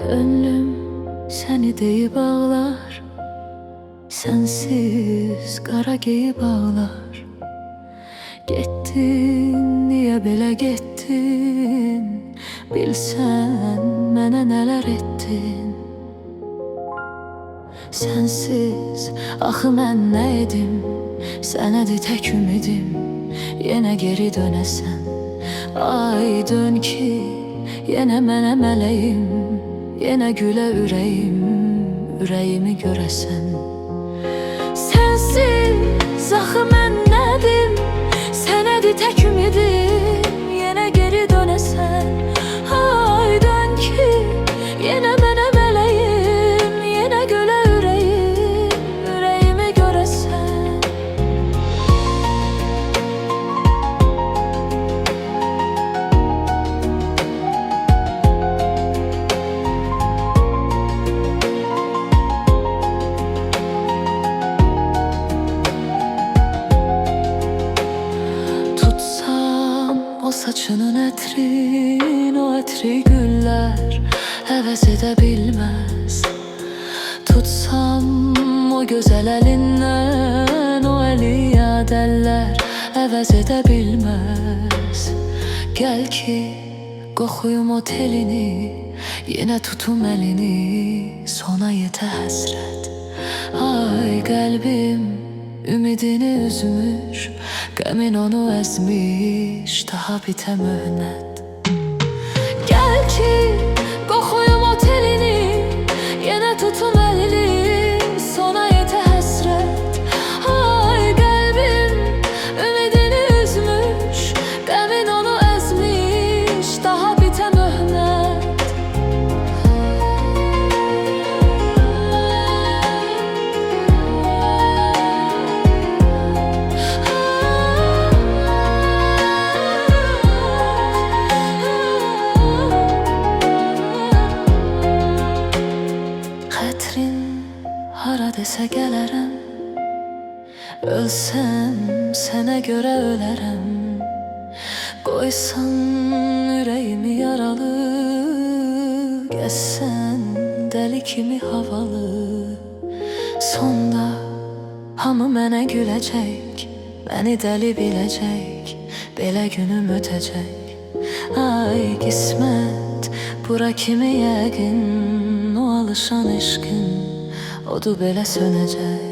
Gönlüm seni deyip ağlar, sensiz qara geyib ağlar. Getdin, niyə belə getdin? Bilsən mənə nələr etdin? Sensiz axı mən nə edim? Sənədir tək ümidim, yenə geri dönəsən. Ay dön ki, yenə mənə mələyim, yenə gülə ürəyim, ürəyimi görəsən. Sensiz axı mən nədim? Sənədir tək ümidim, yenə geri dönəsən. Ay dön ki, yenə mənə mələyim, yenə gülə ürəyim, ürəyimi görəsən. O saçının ətrin, o ətri güllər həvəs edə bilməz. Tutsam o gözəl əlindən, o əli yadəllər əvəz edə bilməz. Gəl ki, qoxuyum o telini, yenə tutum əlini, sona yetə həsrət. Ay qəlbim ümidini üzmüş, qəmin onu əzmiş, daha bitə möhnət. Gəl ki, qoxuyum o telini, yenə tutum əlini, sona yetə həsrət. Ay qəlbim ümidini üzmüş, qəmin onu əzmiş, daha bitə möhnət. Hara desə gələrəm, ölsəm sənə görə ölərəm. Qoysan ürəyimi yaralı, gəzsən dəli kimi havalı. Sonda hamı mənə güləcək, məni dəli biləcək, belə günüm ötəcək. Ay qismət, bura kimi yəqin, o alışan eşqin odu belə sönəcək.